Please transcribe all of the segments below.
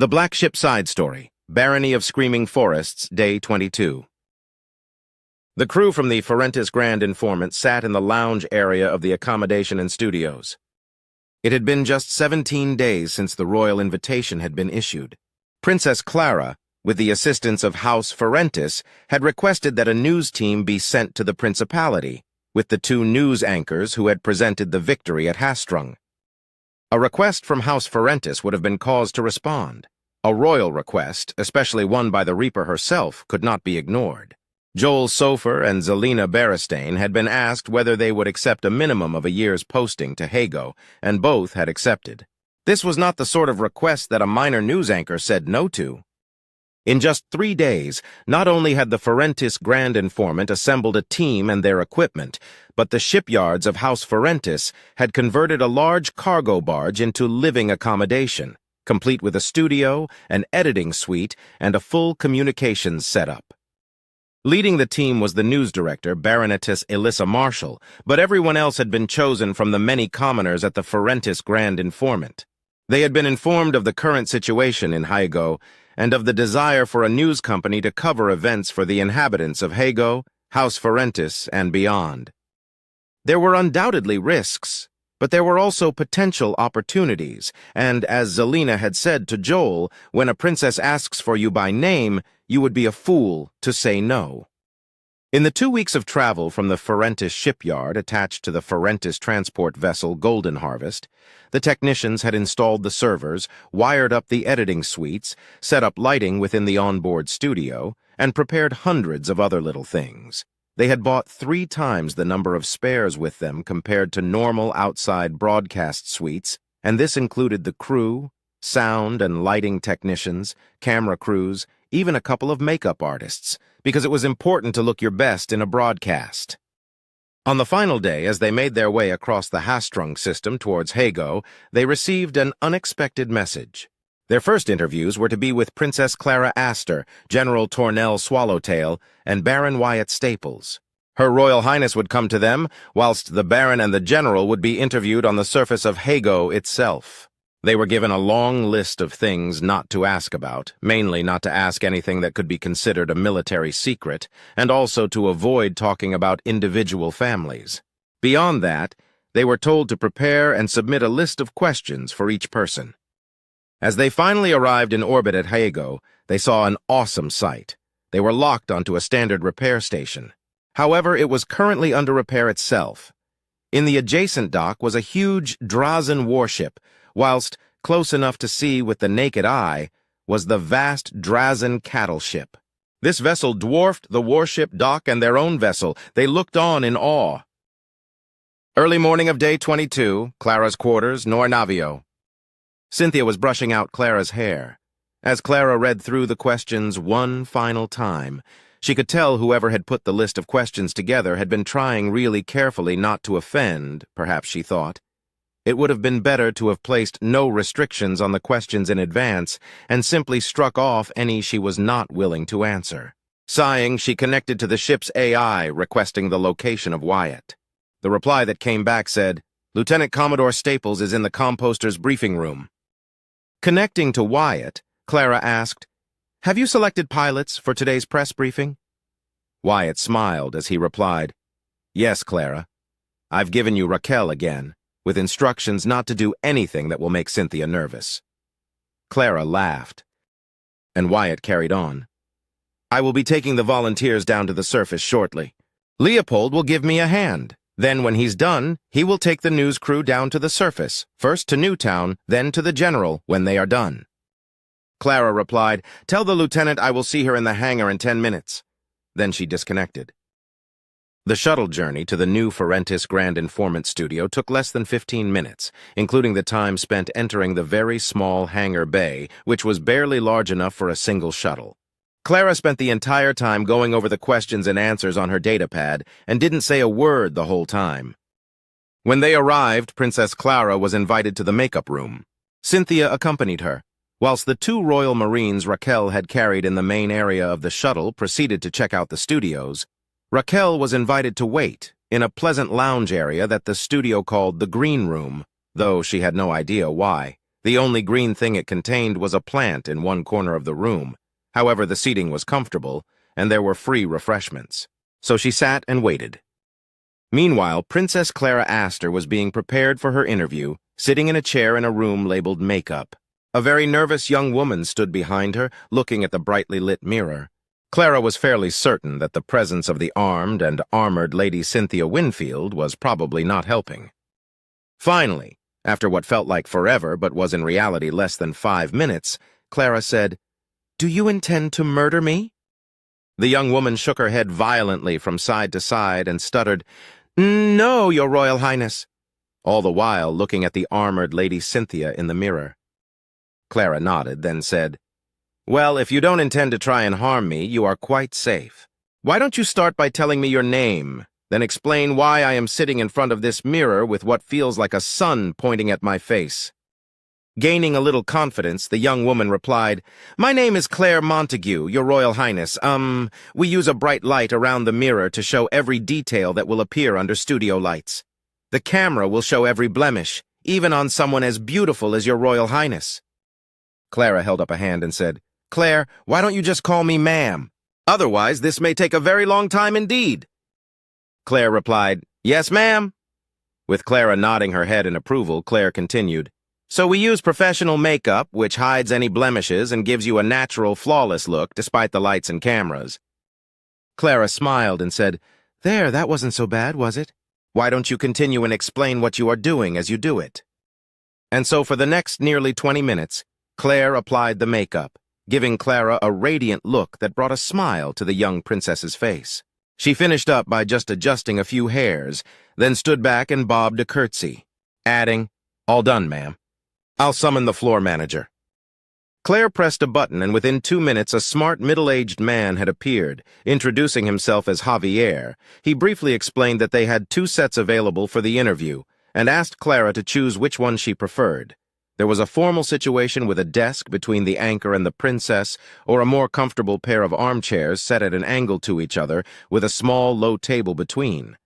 The Black Ship Side Story, Barony of Screaming Forests, Day 22. The crew from the Forentis Grand Informant sat in the lounge area of the accommodation and studios. It had been just 17 days since the royal invitation had been issued. Princess Clara, with the assistance of House Forentis, had requested that a news team be sent to the principality, with the two news anchors who had presented the victory at Hastrung. A request from House Forentis would have been cause to respond. A royal request, especially one by the Reaper herself, could not be ignored. Joel Sofer and Zelina Berestein had been asked whether they would accept a minimum of a year's posting to Hago, and both had accepted. This was not the sort of request that a minor news anchor said no to. In just 3 days, not only had the Forentis Grand Informant assembled a team and their equipment, but the shipyards of House Forentis had converted a large cargo barge into living accommodation, complete with a studio, an editing suite, and a full communications setup. Leading the team was the news director, Baronetess Elissa Marshall, but everyone else had been chosen from the many commoners at the Forentis Grand Informant. They had been informed of the current situation in Hago and of the desire for a news company to cover events for the inhabitants of Hago, House Forentis, and beyond. There were undoubtedly risks, but there were also potential opportunities, and as Zelina had said to Joel, when a princess asks for you by name, you would be a fool to say no. In the 2 weeks of travel from the Forentis shipyard attached to the Forentis transport vessel Golden Harvest, the technicians had installed the servers, wired up the editing suites, set up lighting within the onboard studio, and prepared hundreds of other little things. They had bought 3 times the number of spares with them compared to normal outside broadcast suites, and this included the crew, sound and lighting technicians, camera crews, even a couple of makeup artists, because it was important to look your best in a broadcast. On the final day, as they made their way across the Hastrung system towards Hago, they received an unexpected message. Their first interviews were to be with Princess Clara Astor, General Tornell Swallowtail, and Baron Wyatt Staples. Her Royal Highness would come to them, whilst the Baron and the General would be interviewed on the surface of Hago itself. They were given a long list of things not to ask about, mainly not to ask anything that could be considered a military secret, and also to avoid talking about individual families. Beyond that, they were told to prepare and submit a list of questions for each person. As they finally arrived in orbit at Hago, they saw an awesome sight. They were locked onto a standard repair station. However, it was currently under repair itself. In the adjacent dock was a huge Drazen warship, whilst, close enough to see with the naked eye, was the vast Drazen cattle ship. This vessel dwarfed the warship dock and their own vessel. They looked on in awe. Early morning of day 22, Clara's quarters, Nornavio. Cynthia was brushing out Clara's hair. As Clara read through the questions one final time, she could tell whoever had put the list of questions together had been trying really carefully not to offend, perhaps she thought. It would have been better to have placed no restrictions on the questions in advance and simply struck off any she was not willing to answer. Sighing, she connected to the ship's AI, requesting the location of Wyatt. The reply that came back said, "Lieutenant Commodore Staples is in the composter's briefing room." Connecting to Wyatt, Clara asked, "Have you selected pilots for today's press briefing?" Wyatt smiled as he replied, "Yes, Clara. I've given you Raquel again, with instructions not to do anything that will make Cynthia nervous." Clara laughed, and Wyatt carried on. "I will be taking the volunteers down to the surface shortly. Leopold will give me a hand. Then when he's done, he will take the news crew down to the surface, first to Newtown, then to the General when they are done." Clara replied, "Tell the lieutenant I will see her in the hangar in 10 minutes. Then she disconnected. The shuttle journey to the new Forentis Grand Informant studio took less than 15 minutes, including the time spent entering the very small hangar bay, which was barely large enough for a single shuttle. Clara spent the entire time going over the questions and answers on her datapad and didn't say a word the whole time. When they arrived, Princess Clara was invited to the makeup room. Cynthia accompanied her, whilst the 2 Royal Marines Raquel had carried in the main area of the shuttle proceeded to check out the studios. Raquel was invited to wait in a pleasant lounge area that the studio called the Green Room, though she had no idea why. The only green thing it contained was a plant in one corner of the room. However, the seating was comfortable, and there were free refreshments. So she sat and waited. Meanwhile, Princess Clara Astor was being prepared for her interview, sitting in a chair in a room labeled Makeup. A very nervous young woman stood behind her, looking at the brightly lit mirror. Clara was fairly certain that the presence of the armed and armored Lady Cynthia Winfield was probably not helping. Finally, after what felt like forever but was in reality less than 5 minutes, Clara said, "Do you intend to murder me?" The young woman shook her head violently from side to side and stuttered, "No, Your Royal Highness," all the while looking at the armored Lady Cynthia in the mirror. Clara nodded, then said, "Well, if you don't intend to try and harm me, you are quite safe. Why don't you start by telling me your name, then explain why I am sitting in front of this mirror with what feels like a sun pointing at my face?" Gaining a little confidence, the young woman replied, "My name is Claire Montague, Your Royal Highness. We use a bright light around the mirror to show every detail that will appear under studio lights. The camera will show every blemish, even on someone as beautiful as Your Royal Highness." Clara held up a hand and said, "Claire, why don't you just call me ma'am? Otherwise, this may take a very long time indeed." Claire replied, "Yes, ma'am." With Clara nodding her head in approval, Claire continued, "So we use professional makeup, which hides any blemishes and gives you a natural, flawless look despite the lights and cameras." Clara smiled and said, "There, that wasn't so bad, was it? Why don't you continue and explain what you are doing as you do it?" And so for the next nearly 20 minutes, Claire applied the makeup, giving Clara a radiant look that brought a smile to the young princess's face. She finished up by just adjusting a few hairs, then stood back and bobbed a curtsy, adding, "All done, ma'am. I'll summon the floor manager." Claire pressed a button, and within 2 minutes a smart middle-aged man had appeared, introducing himself as Javier. He briefly explained that they had 2 sets available for the interview, and asked Clara to choose which one she preferred. There was a formal situation with a desk between the anchor and the princess, or a more comfortable pair of armchairs set at an angle to each other, with a small, low table between.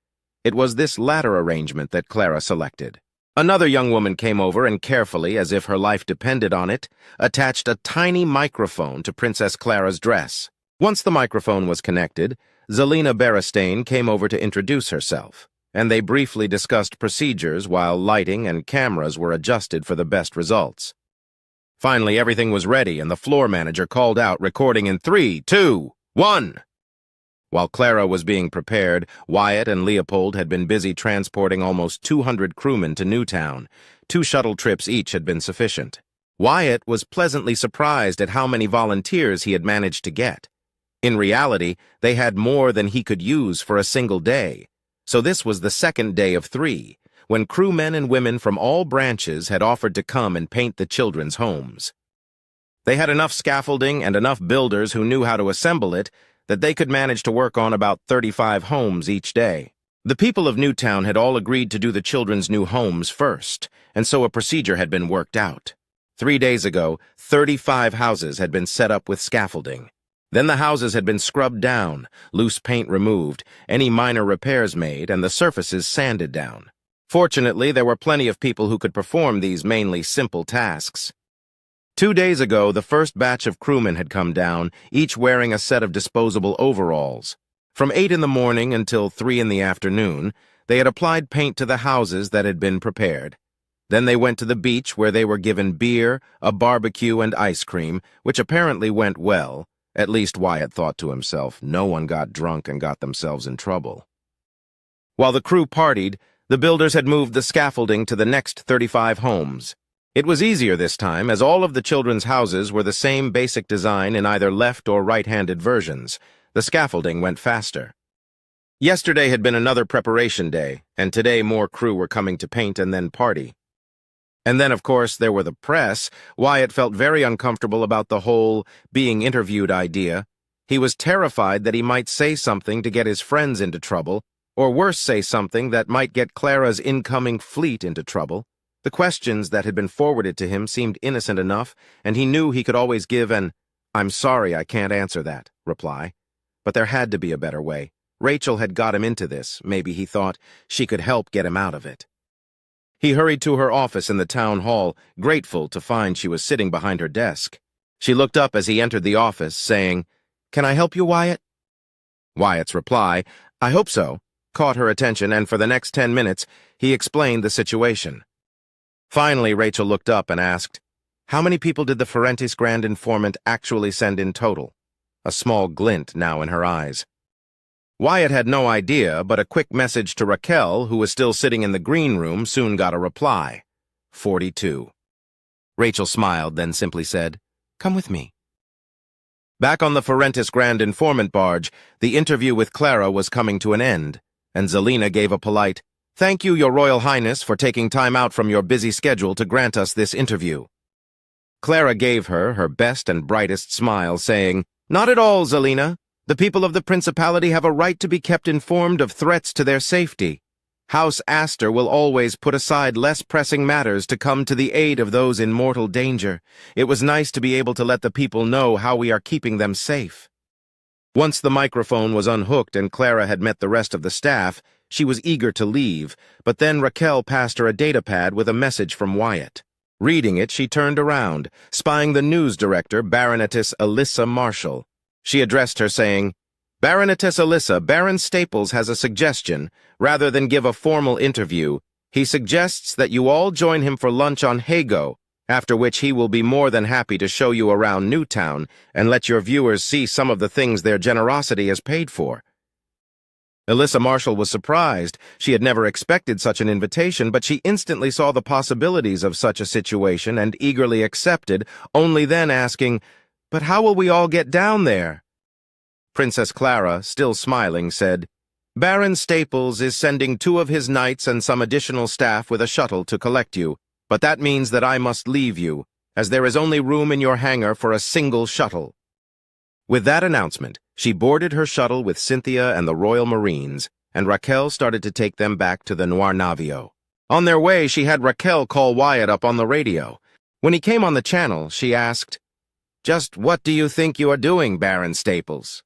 It was this latter arrangement that Clara selected. Another young woman came over and carefully, as if her life depended on it, attached a tiny microphone to Princess Clara's dress. Once the microphone was connected, Zelina Berestein came over to introduce herself, and they briefly discussed procedures while lighting and cameras were adjusted for the best results. Finally, everything was ready, and the floor manager called out, recording in 3, 2, 1. While Clara was being prepared, Wyatt and Leopold had been busy transporting almost 200 crewmen to Newtown. 2 shuttle trips each had been sufficient. Wyatt was pleasantly surprised at how many volunteers he had managed to get. In reality, they had more than he could use for a single day. So this was the second day of 3, when crewmen and women from all branches had offered to come and paint the children's homes. They had enough scaffolding and enough builders who knew how to assemble it that they could manage to work on about 35 homes each day. The people of Newtown had all agreed to do the children's new homes first, and so a procedure had been worked out. 3 days ago, 35 houses had been set up with scaffolding. Then the houses had been scrubbed down, loose paint removed, any minor repairs made, and the surfaces sanded down. Fortunately, there were plenty of people who could perform these mainly simple tasks. 2 days ago, the first batch of crewmen had come down, each wearing a set of disposable overalls. From 8 in the morning until 3 in the afternoon, they had applied paint to the houses that had been prepared. Then they went to the beach where they were given beer, a barbecue, and ice cream, which apparently went well. At least Wyatt thought to himself, no one got drunk and got themselves in trouble. While the crew partied, the builders had moved the scaffolding to the next 35 homes. It was easier this time, as all of the children's houses were the same basic design in either left or right-handed versions. The scaffolding went faster. Yesterday had been another preparation day, and today more crew were coming to paint and then party. And then, of course, there were the press. Wyatt felt very uncomfortable about the whole being interviewed idea. He was terrified that he might say something to get his friends into trouble, or worse, say something that might get Clara's incoming fleet into trouble. The questions that had been forwarded to him seemed innocent enough, and he knew he could always give an, "I'm sorry, I can't answer that," reply. But there had to be a better way. Rachel had got him into this. Maybe, he thought, she could help get him out of it. He hurried to her office in the town hall, grateful to find she was sitting behind her desk. She looked up as he entered the office, saying, "Can I help you, Wyatt?" Wyatt's reply, "I hope so," caught her attention, and for the next 10 minutes, he explained the situation. Finally, Rachel looked up and asked, "How many people did the Forentis Grand Informant actually send in total?" A small glint now in her eyes. Wyatt had no idea, but a quick message to Raquel, who was still sitting in the green room, soon got a reply. 42. Rachel smiled, then simply said, "Come with me." Back on the Forentis Grand Informant barge, the interview with Clara was coming to an end, and Zelina gave a polite, "Thank you, Your Royal Highness, for taking time out from your busy schedule to grant us this interview." Clara gave her best and brightest smile, saying, "Not at all, Zelina. The people of the Principality have a right to be kept informed of threats to their safety. House Astor will always put aside less pressing matters to come to the aid of those in mortal danger. It was nice to be able to let the people know how we are keeping them safe." Once the microphone was unhooked and Clara had met the rest of the staff, she was eager to leave, but then Raquel passed her a datapad with a message from Wyatt. Reading it, she turned around, spying the news director, Baronetess Alyssa Marshall. She addressed her, saying, "Baronetess Alyssa, Baron Staples has a suggestion. Rather than give a formal interview, he suggests that you all join him for lunch on Hago, after which he will be more than happy to show you around Newtown and let your viewers see some of the things their generosity has paid for." Alyssa Marshall was surprised. She had never expected such an invitation, but she instantly saw the possibilities of such a situation and eagerly accepted, only then asking, "But how will we all get down there?" Princess Clara, still smiling, said, "Baron Staples is sending 2 of his knights and some additional staff with a shuttle to collect you, but that means that I must leave you, as there is only room in your hangar for a single shuttle." With that announcement, she boarded her shuttle with Cynthia and the Royal Marines, and Raquel started to take them back to the Noir Navio. On their way, she had Raquel call Wyatt up on the radio. When he came on the channel, she asked, "Just what do you think you are doing, Baron Staples?"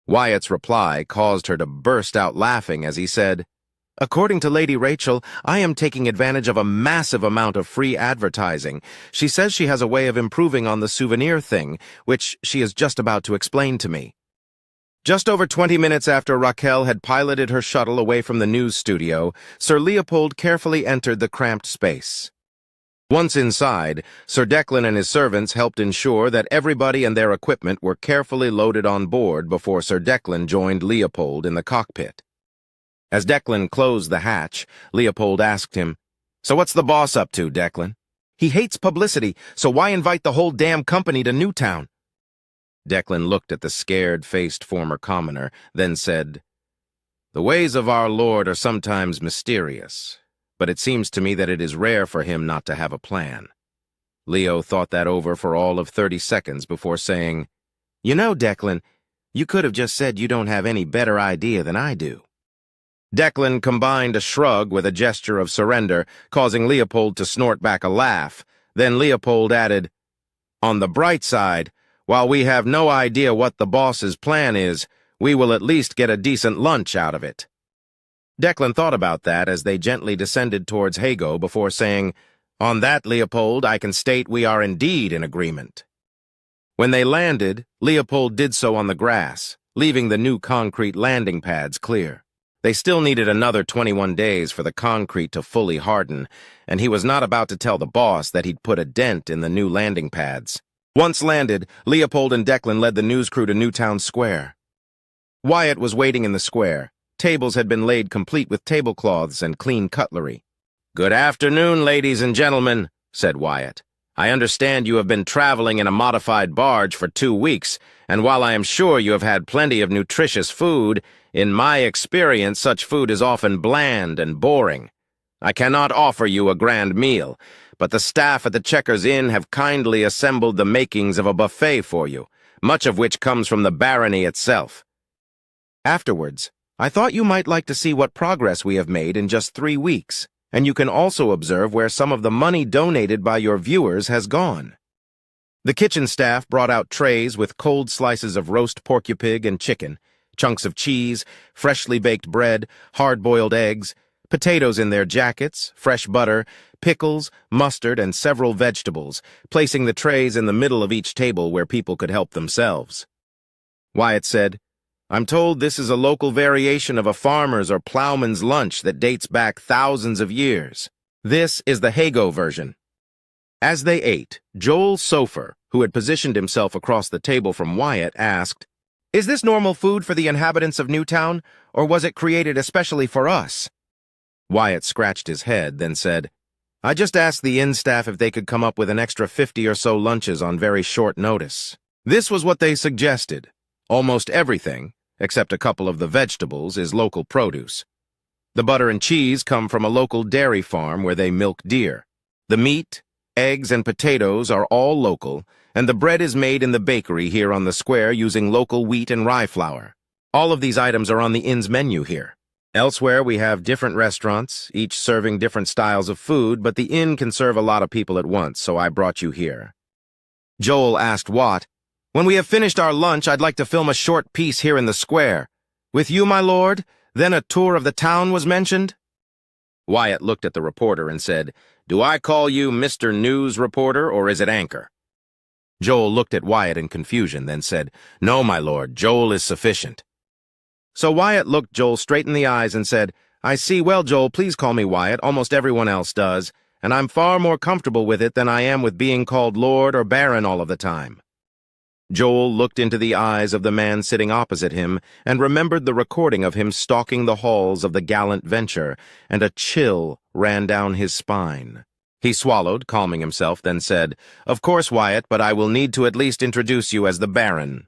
Wyatt's reply caused her to burst out laughing as he said, "According to Lady Rachel, I am taking advantage of a massive amount of free advertising. She says she has a way of improving on the souvenir thing, which she is just about to explain to me." Just over 20 minutes after Raquel had piloted her shuttle away from the news studio, Sir Leopold carefully entered the cramped space. Once inside, Sir Declan and his servants helped ensure that everybody and their equipment were carefully loaded on board before Sir Declan joined Leopold in the cockpit. As Declan closed the hatch, Leopold asked him, "So what's the boss up to, Declan? He hates publicity, so why invite the whole damn company to Newtown?" Declan looked at the scared-faced former commoner, then said, "The ways of our Lord are sometimes mysterious, but it seems to me that it is rare for him not to have a plan." Leo thought that over for all of 30 seconds before saying, "You know, Declan, you could have just said you don't have any better idea than I do." Declan combined a shrug with a gesture of surrender, causing Leopold to snort back a laugh. Then Leopold added, "On the bright side, while we have no idea what the boss's plan is, we will at least get a decent lunch out of it." Declan thought about that as they gently descended towards Hago before saying, "On that, Leopold, I can state we are indeed in agreement." When they landed, Leopold did so on the grass, leaving the new concrete landing pads clear. They still needed another 21 days for the concrete to fully harden, and he was not about to tell the boss that he'd put a dent in the new landing pads. Once landed, Leopold and Declan led the news crew to Newtown Square. Wyatt was waiting in the square. Tables had been laid complete with tablecloths and clean cutlery. "Good afternoon, ladies and gentlemen," said Wyatt. "I understand you have been traveling in a modified barge for 2 weeks, and while I am sure you have had plenty of nutritious food, in my experience such food is often bland and boring. I cannot offer you a grand meal, but the staff at the Checkers Inn have kindly assembled the makings of a buffet for you, much of which comes from the barony itself. Afterwards, I thought you might like to see what progress we have made in just 3 weeks, and you can also observe where some of the money donated by your viewers has gone." The kitchen staff brought out trays with cold slices of roast porcupig and chicken, chunks of cheese, freshly baked bread, hard-boiled eggs, potatoes in their jackets, fresh butter, pickles, mustard, and several vegetables, placing the trays in the middle of each table where people could help themselves. Wyatt said, "I'm told this is a local variation of a farmer's or plowman's lunch that dates back thousands of years. This is the Hago version." As they ate, Joel Sofer, who had positioned himself across the table from Wyatt, asked, "Is this normal food for the inhabitants of Newtown, or was it created especially for us?" Wyatt scratched his head, then said, "I just asked the inn staff if they could come up with an extra 50 or so lunches on very short notice. This was what they suggested. Almost everything, except a couple of the vegetables, is local produce. The butter and cheese come from a local dairy farm where they milk deer. The meat, eggs, and potatoes are all local, and the bread is made in the bakery here on the square using local wheat and rye flour. All of these items are on the inn's menu here. Elsewhere, we have different restaurants, each serving different styles of food, but the inn can serve a lot of people at once, so I brought you here." Joel asked Watt, "When we have finished our lunch, I'd like to film a short piece here in the square. With you, my lord? Then a tour of the town was mentioned?" Wyatt looked at the reporter and said, "Do I call you Mr. News Reporter, or is it Anchor?" Joel looked at Wyatt in confusion, then said, "No, my lord, Joel is sufficient." So Wyatt looked Joel straight in the eyes and said, "I see. Well, Joel, please call me Wyatt. Almost everyone else does, and I'm far more comfortable with it than I am with being called Lord or Baron all of the time." Joel looked into the eyes of the man sitting opposite him and remembered the recording of him stalking the halls of the gallant venture, and a chill ran down his spine. He swallowed, calming himself, then said, "Of course, Wyatt, but I will need to at least introduce you as the Baron."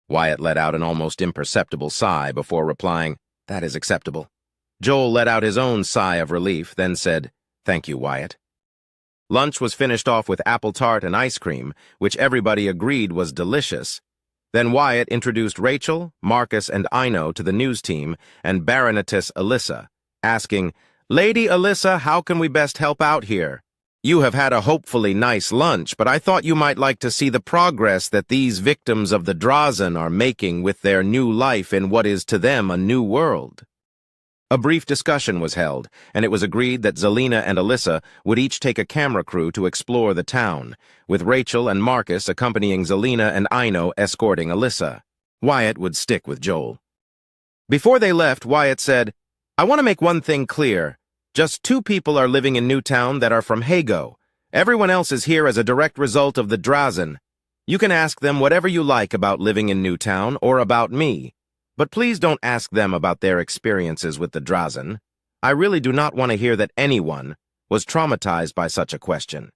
Wyatt let out an almost imperceptible sigh before replying, "That is acceptable." Joel let out his own sigh of relief, then said, "Thank you, Wyatt." Lunch was finished off with apple tart and ice cream, which everybody agreed was delicious. Then Wyatt introduced Rachel, Marcus, and Ino to the news team, and Baronetess Alyssa, asking, "Lady Alyssa, how can we best help out here? You have had a hopefully nice lunch, but I thought you might like to see the progress that these victims of the Drazen are making with their new life in what is to them a new world." A brief discussion was held, and it was agreed that Zelina and Alyssa would each take a camera crew to explore the town, with Rachel and Marcus accompanying Zelina and Ino escorting Alyssa. Wyatt would stick with Joel. Before they left, Wyatt said, "I want to make one thing clear. Just 2 people are living in Newtown that are from Hago. Everyone else is here as a direct result of the Drazen. You can ask them whatever you like about living in Newtown or about me. But please don't ask them about their experiences with the Drazen. I really do not want to hear that anyone was traumatized by such a question."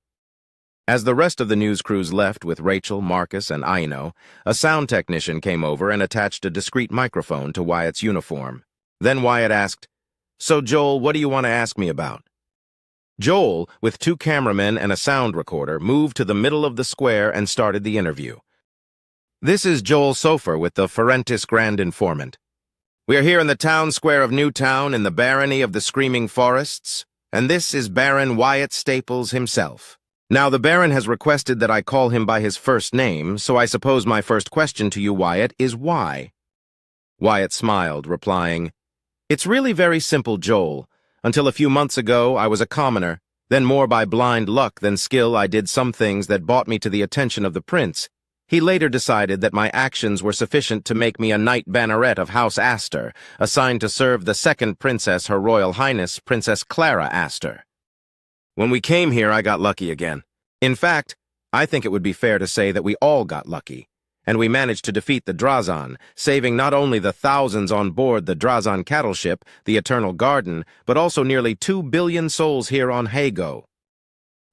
As the rest of the news crews left with Rachel, Marcus, and Ino, a sound technician came over and attached a discreet microphone to Wyatt's uniform. Then Wyatt asked, "So, Joel, what do you want to ask me about?" Joel, with 2 cameramen and a sound recorder, moved to the middle of the square and started the interview. "This is Joel Sofer with the Forentis Grand Informant. We are here in the town square of Newtown in the Barony of the Screaming Forests, and this is Baron Wyatt Staples himself. Now, the Baron has requested that I call him by his first name, so I suppose my first question to you, Wyatt, is why?" Wyatt smiled, replying, "It's really very simple, Joel. Until a few months ago, I was a commoner. Then more by blind luck than skill, I did some things that brought me to the attention of the prince. He later decided that my actions were sufficient to make me a Knight Banneret of House Astor, assigned to serve the second princess, Her Royal Highness, Princess Clara Astor. When we came here, I got lucky again. In fact, I think it would be fair to say that we all got lucky, and we managed to defeat the Drazan, saving not only the thousands on board the Drazan cattle ship, the Eternal Garden, but also nearly 2 billion souls here on Hago.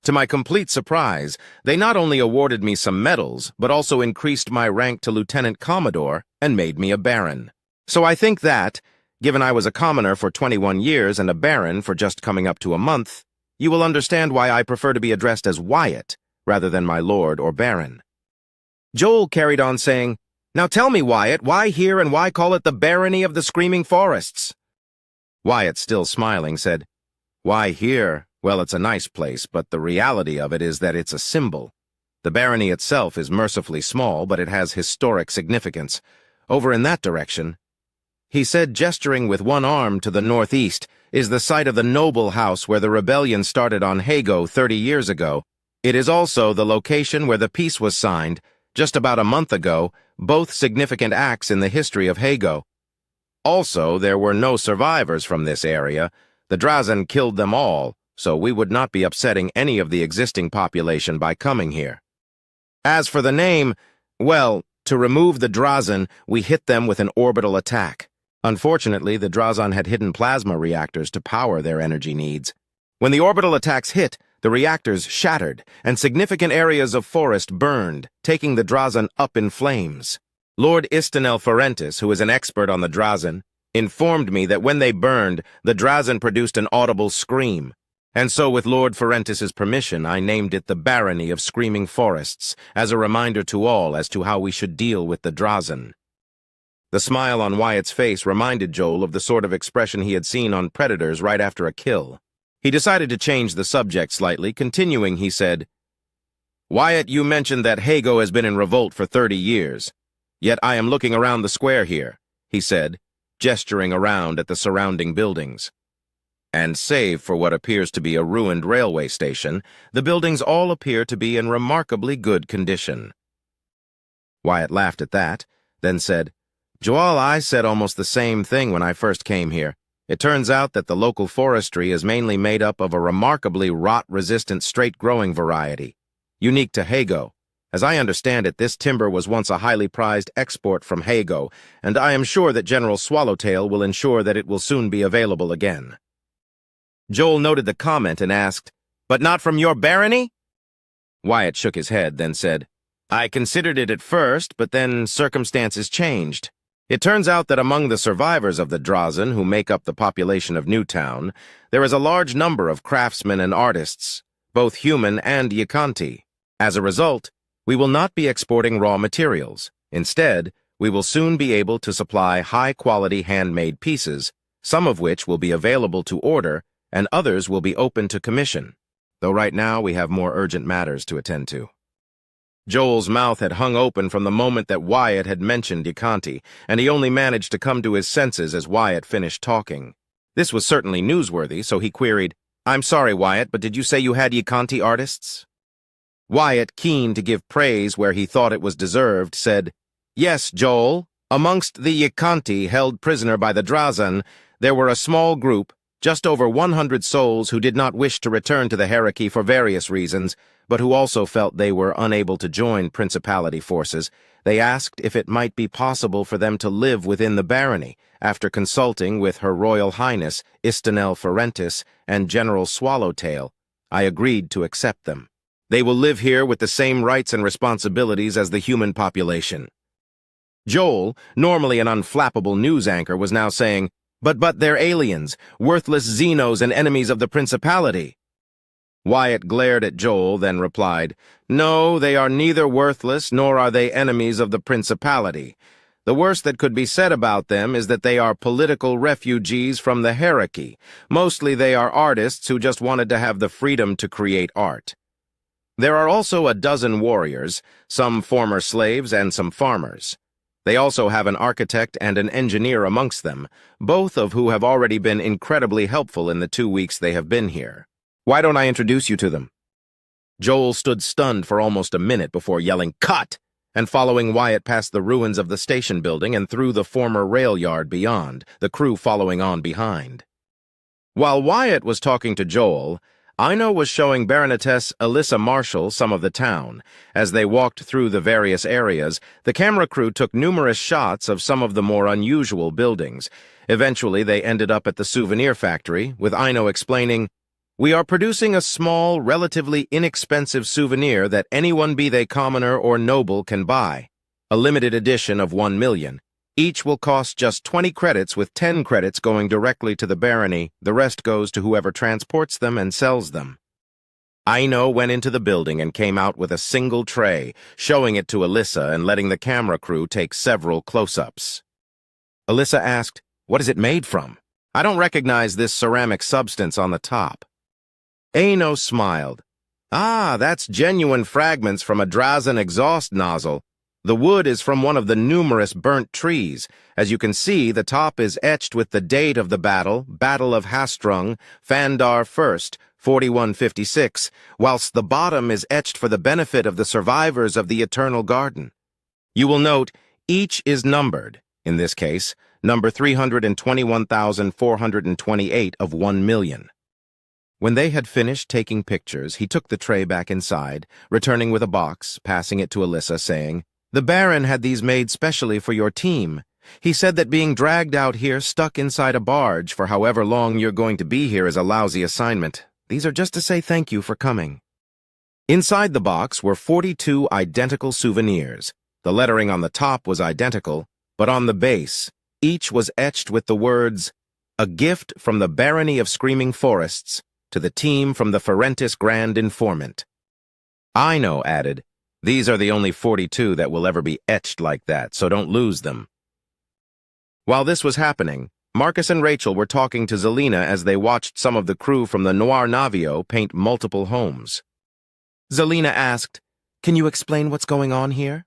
To my complete surprise, they not only awarded me some medals, but also increased my rank to Lieutenant Commodore and made me a Baron. So I think that, given I was a commoner for 21 years and a Baron for just coming up to a month, you will understand why I prefer to be addressed as Wyatt, rather than my Lord or Baron." Joel carried on saying, "Now tell me, Wyatt, why here and why call it the Barony of the Screaming Forests?" Wyatt, still smiling, said, "Why here? Well, it's a nice place, but the reality of it is that it's a symbol. The barony itself is mercifully small, but it has historic significance. Over in that direction," he said, gesturing with one arm to the northeast, is the site of the noble house where the rebellion started on Hago 30 years ago. It is also the location where the peace was signed, just about a month ago, both significant acts in the history of Hago. Also, there were no survivors from this area. The Drazen killed them all, so we would not be upsetting any of the existing population by coming here. As for the name, well, to remove the Drazen, we hit them with an orbital attack. Unfortunately, the Drazen had hidden plasma reactors to power their energy needs. When the orbital attacks hit, the reactors shattered, and significant areas of forest burned, taking the Drazen up in flames. Lord Istanel Ferentis, who is an expert on the Drazen, informed me that when they burned, the Drazen produced an audible scream. And so, with Lord Ferentis's permission, I named it the Barony of Screaming Forests, as a reminder to all as to how we should deal with the Drazen. The smile on Wyatt's face reminded Joel of the sort of expression he had seen on predators right after a kill. He decided to change the subject slightly. Continuing, he said, "Wyatt, you mentioned that Hago has been in revolt for 30 years. Yet I am looking around the square here," he said, gesturing around at the surrounding buildings. And save for what appears to be a ruined railway station, the buildings all appear to be in remarkably good condition. Wyatt laughed at that, then said, "Joel, I said almost the same thing when I first came here. It turns out that the local forestry is mainly made up of a remarkably rot-resistant straight-growing variety, unique to Hago. As I understand it, this timber was once a highly prized export from Hago, and I am sure that General Swallowtail will ensure that it will soon be available again." Joel noted the comment and asked, "But not from your barony?" Wyatt shook his head, then said, "I considered it at first, but then circumstances changed. It turns out that among the survivors of the Drazen, who make up the population of Newtown, there is a large number of craftsmen and artists, both human and Yikanti. As a result, we will not be exporting raw materials. Instead, we will soon be able to supply high-quality handmade pieces, some of which will be available to order, and others will be open to commission, though right now we have more urgent matters to attend to." Joel's mouth had hung open from the moment that Wyatt had mentioned Yikanti, and he only managed to come to his senses as Wyatt finished talking. This was certainly newsworthy, so he queried, "I'm sorry, Wyatt, but did you say you had Yikanti artists?" Wyatt, keen to give praise where he thought it was deserved, said, "Yes, Joel. Amongst the Yikanti held prisoner by the Drazen, there were a small group, just over 100 souls who did not wish to return to the hierarchy for various reasons, but who also felt they were unable to join Principality forces. They asked if it might be possible for them to live within the barony. After consulting with Her Royal Highness, Istanel Ferentis, and General Swallowtail, I agreed to accept them. They will live here with the same rights and responsibilities as the human population." Joel, normally an unflappable news anchor, was now saying, But they're aliens, worthless Xenos and enemies of the Principality." Wyatt glared at Joel, then replied, "No, they are neither worthless nor are they enemies of the Principality. The worst that could be said about them is that they are political refugees from the hierarchy. Mostly they are artists who just wanted to have the freedom to create art. There are also a dozen warriors, some former slaves and some farmers. They also have an architect and an engineer amongst them, both of who have already been incredibly helpful in the 2 weeks they have been here. Why don't I introduce you to them?" Joel stood stunned for almost a minute before yelling, "Cut!" and following Wyatt past the ruins of the station building and through the former rail yard beyond, the crew following on behind. While Wyatt was talking to Joel, Ino was showing Baronetess Alyssa Marshall some of the town. As they walked through the various areas, the camera crew took numerous shots of some of the more unusual buildings. Eventually, they ended up at the souvenir factory, with Ino explaining, "We are producing a small, relatively inexpensive souvenir that anyone, be they commoner or noble, can buy. A limited edition of 1 million. Each will cost just 20 credits, with 10 credits going directly to the barony. The rest goes to whoever transports them and sells them." Ino went into the building and came out with a single tray, showing it to Alyssa and letting the camera crew take several close-ups. Alyssa asked, "What is it made from? I don't recognize this ceramic substance on the top." Ino smiled. "Ah, that's genuine fragments from a Drazen exhaust nozzle. The wood is from one of the numerous burnt trees. As you can see, the top is etched with the date of the battle, Battle of Hastrung, Fandar 1st, 4156, whilst the bottom is etched for the benefit of the survivors of the Eternal Garden. You will note, each is numbered, in this case, number 321,428 of 1 million. When they had finished taking pictures, he took the tray back inside, returning with a box, passing it to Alyssa, saying, "The Baron had these made specially for your team. He said that being dragged out here stuck inside a barge for however long you're going to be here is a lousy assignment. These are just to say thank you for coming." Inside the box were 42 identical souvenirs. The lettering on the top was identical, but on the base, each was etched with the words, "A gift from the Barony of Screaming Forests to the team from the Ferentis Grand Informant." Ino added, "These are the only 42 that will ever be etched like that, so don't lose them." While this was happening, Marcus and Rachel were talking to Zelina as they watched some of the crew from the Noir Navio paint multiple homes. Zelina asked, "Can you explain what's going on here?"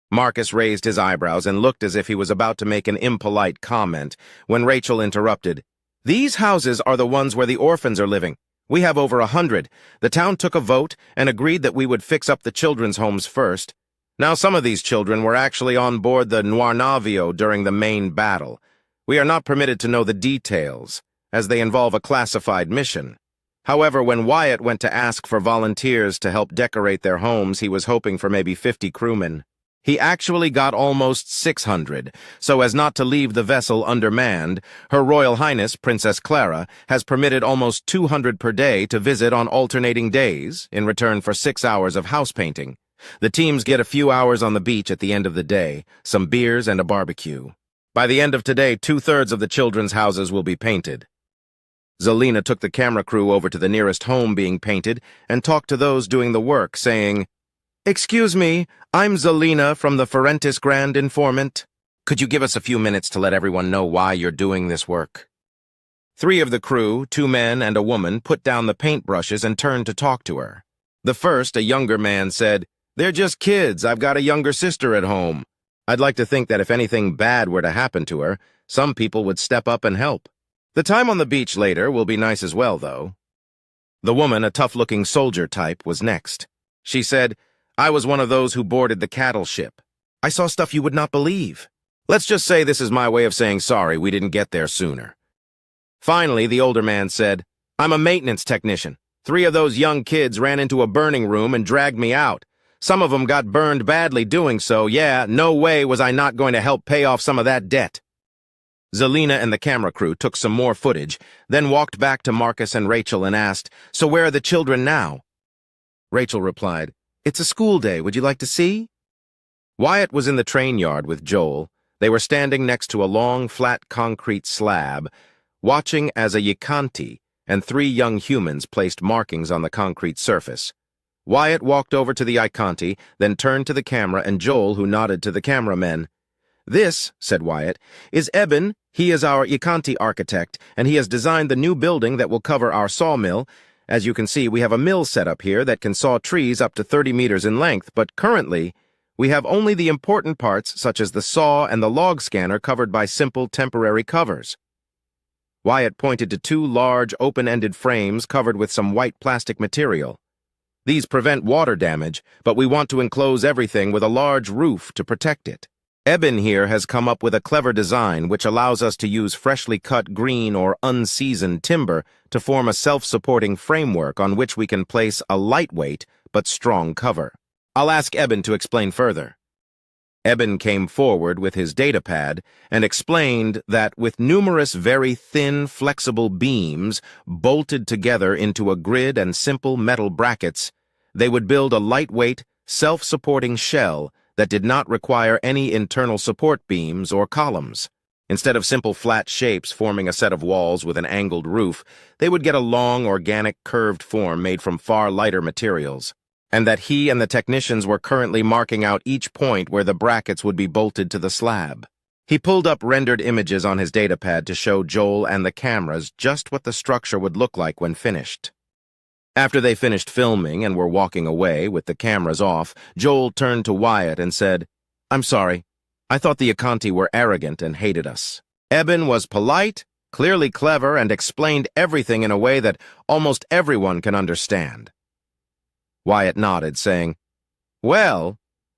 Marcus raised his eyebrows and looked as if he was about to make an impolite comment when Rachel interrupted. "These houses are the ones where the orphans are living. We have over 100. The town took a vote and agreed that we would fix up the children's homes first. Now some of these children were actually on board the Noir Navio during the main battle. We are not permitted to know the details, as they involve a classified mission. However, when Wyatt went to ask for volunteers to help decorate their homes, he was hoping for maybe 50 crewmen. He actually got almost 600, so as not to leave the vessel undermanned, Her Royal Highness, Princess Clara, has permitted almost 200 per day to visit on alternating days, in return for 6 hours of house painting. The teams get a few hours on the beach at the end of the day, some beers and a barbecue. By the end of today, 2/3 of the children's houses will be painted." Zelina took the camera crew over to the nearest home being painted and talked to those doing the work, saying, "Excuse me, I'm Zelina from the Ferentis Grand Informant. Could you give us a few minutes to let everyone know why you're doing this work?" 3 of the crew, 2 men and a woman, put down the paintbrushes and turned to talk to her. The first, a younger man, said, "They're just kids. I've got a younger sister at home. I'd like to think that if anything bad were to happen to her, some people would step up and help. The time on the beach later will be nice as well, though." The woman, a tough-looking soldier type, was next. She said, "I was one of those who boarded the cattle ship. I saw stuff you would not believe. Let's just say this is my way of saying sorry we didn't get there sooner." Finally, the older man said, "I'm a maintenance technician. 3 of those young kids ran into a burning room and dragged me out. Some of them got burned badly doing so. Yeah, no way was I not going to help pay off some of that debt." Zelina and the camera crew took some more footage, then walked back to Marcus and Rachel and asked, "So where are the children now?" Rachel replied, "It's a school day. Would you like to see?" Wyatt was in the train yard with Joel. They were standing next to a long, flat concrete slab, watching as a Yikanti and 3 young humans placed markings on the concrete surface. Wyatt walked over to the Yikanti, then turned to the camera and Joel, who nodded to the cameramen. "This," said Wyatt, "is Eben. He is our Yikanti architect, and he has designed the new building that will cover our sawmill. As you can see, we have a mill set up here that can saw trees up to 30 meters in length, but currently, we have only the important parts, such as the saw and the log scanner, covered by simple temporary covers." Wyatt pointed to 2 large, open-ended frames covered with some white plastic material. "These prevent water damage, but we want to enclose everything with a large roof to protect it. Eben here has come up with a clever design which allows us to use freshly cut green or unseasoned timber to form a self-supporting framework on which we can place a lightweight but strong cover. I'll ask Eben to explain further." Eben came forward with his datapad and explained that with numerous very thin, flexible beams bolted together into a grid and simple metal brackets, they would build a lightweight, self-supporting shell that did not require any internal support beams or columns. Instead of simple flat shapes forming a set of walls with an angled roof, they would get a long, organic, curved form made from far lighter materials, and that he and the technicians were currently marking out each point where the brackets would be bolted to the slab. He pulled up rendered images on his datapad to show Joel and the cameras just what the structure would look like when finished. After they finished filming and were walking away with the cameras off, Joel turned to Wyatt and said, "I'm sorry. I thought the Akanti were arrogant and hated us." Eben was polite, clearly clever, and explained everything in a way that almost everyone can understand. Wyatt nodded, saying, "Well,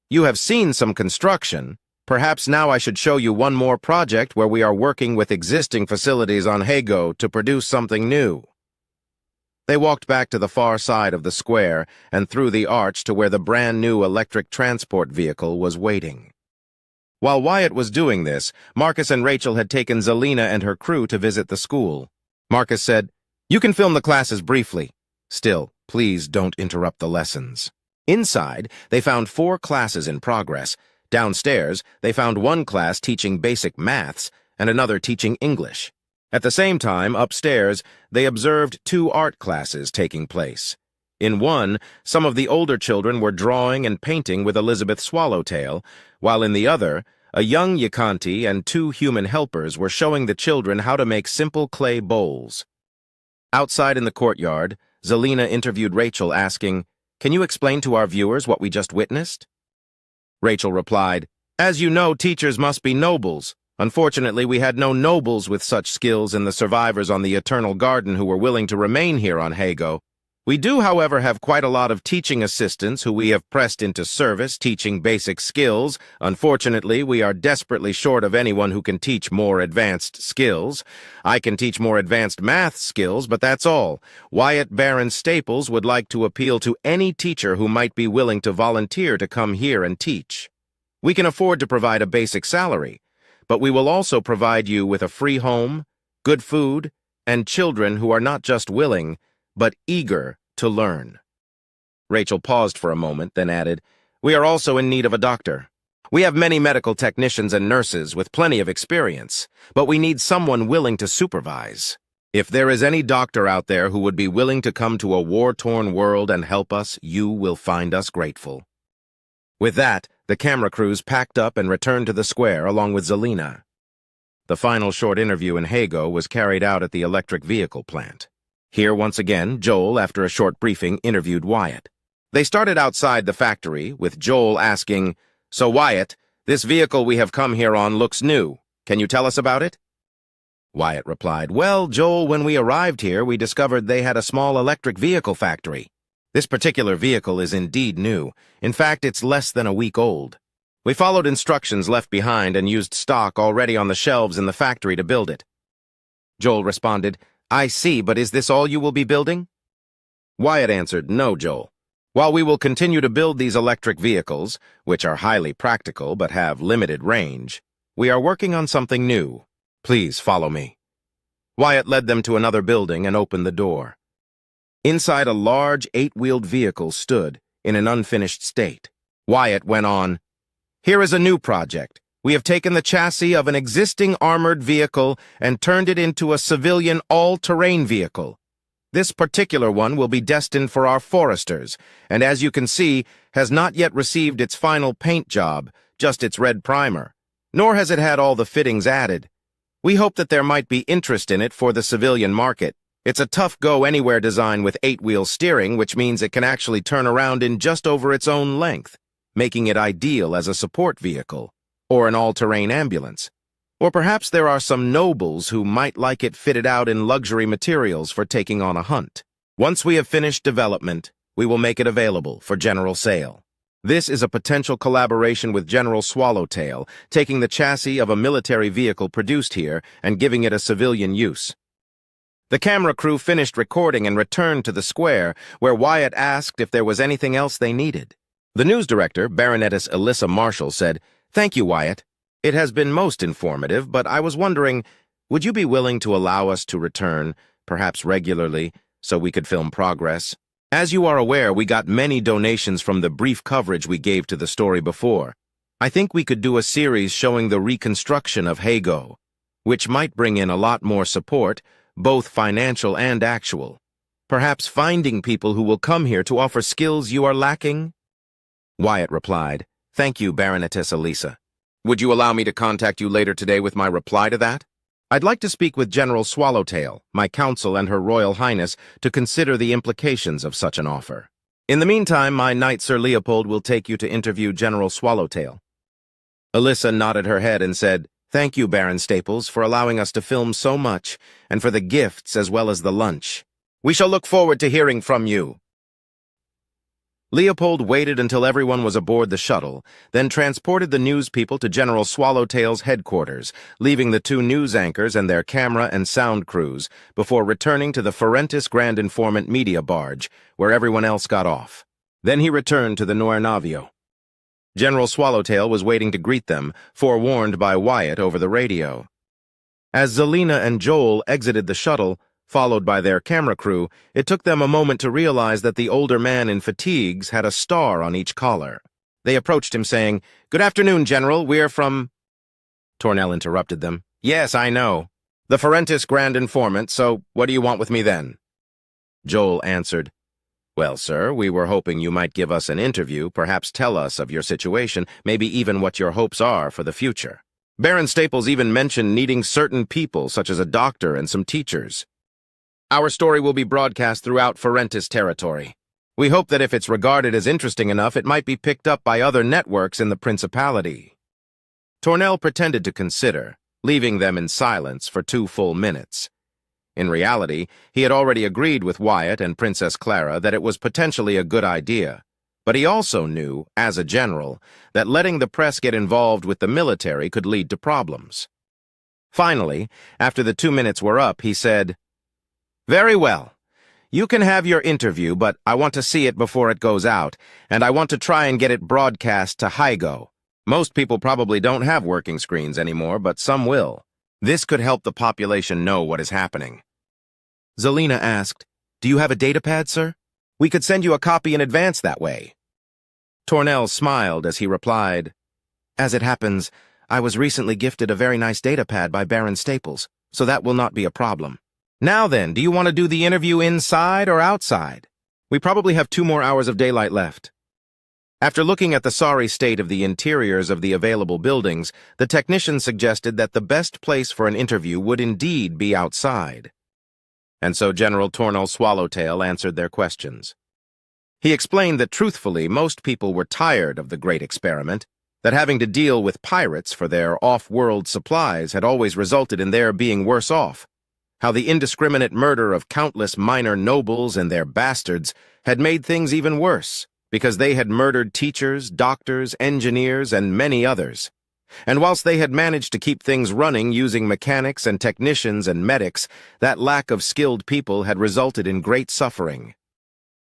you have seen some construction. Perhaps now I should show you one more project where we are working with existing facilities on Hago to produce something new." They walked back to the far side of the square and through the arch to where the brand-new electric transport vehicle was waiting. While Wyatt was doing this, Marcus and Rachel had taken Zelina and her crew to visit the school. Marcus said, "You can film the classes briefly. Still, please don't interrupt the lessons." Inside, they found 4 classes in progress. Downstairs, they found one class teaching basic maths and another teaching English. At the same time, upstairs, they observed 2 art classes taking place. In one, some of the older children were drawing and painting with Elizabeth Swallowtail, while in the other, a young Yakanti and 2 human helpers were showing the children how to make simple clay bowls. Outside in the courtyard, Zelina interviewed Rachel, asking, "Can you explain to our viewers what we just witnessed?" Rachel replied, "As you know, teachers must be nobles. Unfortunately, we had no nobles with such skills in the survivors on the Eternal Garden who were willing to remain here on Hago. We do, however, have quite a lot of teaching assistants who we have pressed into service teaching basic skills. Unfortunately, we are desperately short of anyone who can teach more advanced skills. I can teach more advanced math skills, but that's all. Wyatt Baron Staples would like to appeal to any teacher who might be willing to volunteer to come here and teach. We can afford to provide a basic salary, but we will also provide you with a free home, good food, and children who are not just willing, but eager to learn." Rachel paused for a moment, then added, "We are also in need of a doctor. We have many medical technicians and nurses with plenty of experience, but we need someone willing to supervise. If there is any doctor out there who would be willing to come to a war-torn world and help us, you will find us grateful." With that, the camera crews packed up and returned to the square along with Zelina. The final short interview in Hago was carried out at the electric vehicle plant. Here, once again, Joel, after a short briefing, interviewed Wyatt. They started outside the factory, with Joel asking, "So Wyatt, this vehicle we have come here on looks new. Can you tell us about it?" Wyatt replied, "Well, Joel, when we arrived here, we discovered they had a small electric vehicle factory. This particular vehicle is indeed new. In fact, it's less than a week old. We followed instructions left behind and used stock already on the shelves in the factory to build it." Joel responded, "I see, but is this all you will be building?" Wyatt answered, "No, Joel. While we will continue to build these electric vehicles, which are highly practical but have limited range, we are working on something new. Please follow me." Wyatt led them to another building and opened the door. Inside, a large 8-wheeled vehicle stood in an unfinished state. Wyatt went on, "Here is a new project. We have taken the chassis of an existing armored vehicle and turned it into a civilian all-terrain vehicle. This particular one will be destined for our foresters, and as you can see, has not yet received its final paint job, just its red primer. Nor has it had all the fittings added. We hope that there might be interest in it for the civilian market. It's a tough go-anywhere design with 8-wheel steering, which means it can actually turn around in just over its own length, making it ideal as a support vehicle, or an all-terrain ambulance. Or perhaps there are some nobles who might like it fitted out in luxury materials for taking on a hunt. Once we have finished development, we will make it available for general sale. This is a potential collaboration with General Swallowtail, taking the chassis of a military vehicle produced here and giving it a civilian use." The camera crew finished recording and returned to the square, where Wyatt asked if there was anything else they needed. The news director, Baronetess Alyssa Marshall, said, "Thank you, Wyatt. It has been most informative, but I was wondering, would you be willing to allow us to return, perhaps regularly, so we could film progress? As you are aware, we got many donations from the brief coverage we gave to the story before. I think we could do a series showing the reconstruction of Hago, which might bring in a lot more support, both financial and actual. Perhaps finding people who will come here to offer skills you are lacking?" Wyatt replied, "Thank you, Baronetess Alyssa. Would you allow me to contact you later today with my reply to that?" I'd like to speak with General Swallowtail, my council and Her Royal Highness, to consider the implications of such an offer. In the meantime, my knight Sir Leopold will take you to interview General Swallowtail." Alyssa nodded her head and said, "Thank you, Baron Staples, for allowing us to film so much, and for the gifts as well as the lunch. We shall look forward to hearing from you." Leopold waited until everyone was aboard the shuttle, then transported the news people to General Swallowtail's headquarters, leaving the two news anchors and their camera and sound crews before returning to the Forentis Grand Informant media barge, where everyone else got off. Then he returned to the Navio. General Swallowtail was waiting to greet them, forewarned by Wyatt over the radio. As Zelina and Joel exited the shuttle, followed by their camera crew, it took them a moment to realize that the older man in fatigues had a star on each collar. They approached him saying, "Good afternoon, General, we're from—" Tornell interrupted them. "Yes, I know. The Forentis Grand Informant, so what do you want with me then?" Joel answered, "Well, sir, we were hoping you might give us an interview, perhaps tell us of your situation, maybe even what your hopes are for the future. Baron Staples even mentioned needing certain people, such as a doctor and some teachers. Our story will be broadcast throughout Forentis territory. We hope that if it's regarded as interesting enough, it might be picked up by other networks in the Principality." Tornell pretended to consider, leaving them in silence for 2 full minutes. In reality, he had already agreed with Wyatt and Princess Clara that it was potentially a good idea, but he also knew, as a general, that letting the press get involved with the military could lead to problems. Finally, after the 2 minutes were up, he said, "Very well. You can have your interview, but I want to see it before it goes out, and I want to try and get it broadcast to Hygo. Most people probably don't have working screens anymore, but some will. This could help the population know what is happening." Zelina asked, "Do you have a datapad, sir? We could send you a copy in advance that way." Tornell smiled as he replied, "As it happens, I was recently gifted a very nice datapad by Baron Staples, so that will not be a problem. Now then, do you want to do the interview inside or outside? We probably have 2 more hours of daylight left." After looking at the sorry state of the interiors of the available buildings, the technician suggested that the best place for an interview would indeed be outside. And so General Tornell Swallowtail answered their questions. He explained that truthfully most people were tired of the great experiment, that having to deal with pirates for their off-world supplies had always resulted in their being worse off, how the indiscriminate murder of countless minor nobles and their bastards had made things even worse, because they had murdered teachers, doctors, engineers, and many others. And whilst they had managed to keep things running using mechanics and technicians and medics, that lack of skilled people had resulted in great suffering.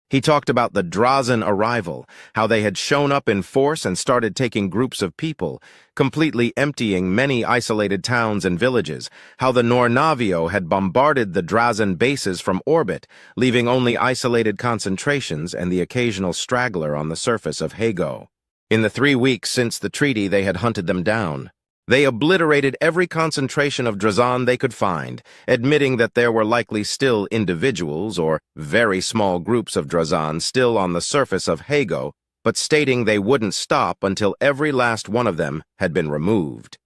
He talked about the Drazen arrival, how they had shown up in force and started taking groups of people, completely emptying many isolated towns and villages, how the Navio had bombarded the Drazen bases from orbit, leaving only isolated concentrations and the occasional straggler on the surface of Hygo. In the 3 weeks since the treaty, they had hunted them down. They obliterated every concentration of Drazan they could find, admitting that there were likely still individuals or very small groups of Drazan still on the surface of Hygo, but stating they wouldn't stop until every last one of them had been removed.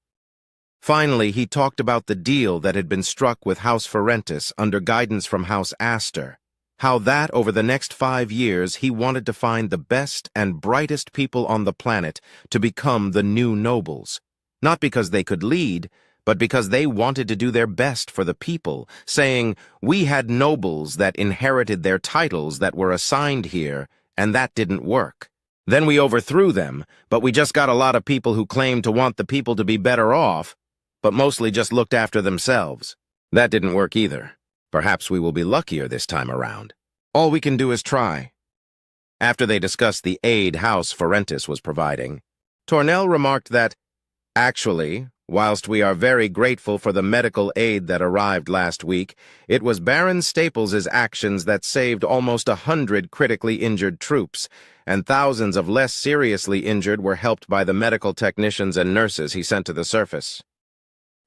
Finally, he talked about the deal that had been struck with House Forentis under guidance from House Astor, how that over the next 5 years he wanted to find the best and brightest people on the planet to become the new nobles. Not because they could lead, but because they wanted to do their best for the people, saying, "We had nobles that inherited their titles that were assigned here, and that didn't work. Then we overthrew them, but we just got a lot of people who claimed to want the people to be better off, but mostly just looked after themselves. That didn't work either. Perhaps we will be luckier this time around. All we can do is try." After they discussed the aid House Forentis was providing, Tornell remarked that, "Actually, whilst we are very grateful for the medical aid that arrived last week, it was Baron Staples' actions that saved almost 100 critically injured troops, and thousands of less seriously injured were helped by the medical technicians and nurses he sent to the surface."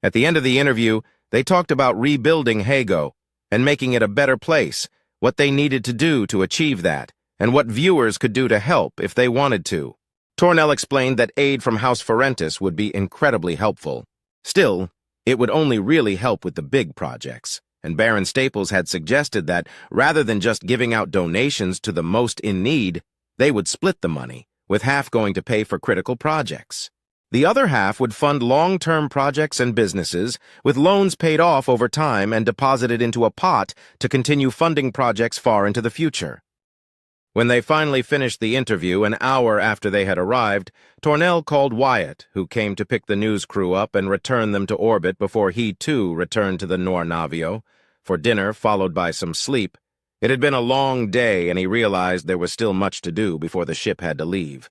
At the end of the interview, they talked about rebuilding Hygo and making it a better place, what they needed to do to achieve that, and what viewers could do to help if they wanted to. Tornell explained that aid from House Forentis would be incredibly helpful. Still, It would only really help with the big projects, and Baron Staples had suggested that, rather than just giving out donations to the most in need, they would split the money, with half going to pay for critical projects. The other half would fund long-term projects and businesses, with loans paid off over time and deposited into a pot to continue funding projects far into the future. When they finally finished the interview an hour after they had arrived, Tornell called Wyatt, who came to pick the news crew up and return them to orbit before he, too, returned to the Nor Navio, for dinner followed by some sleep. It had been a long day, and he realized there was still much to do before the ship had to leave.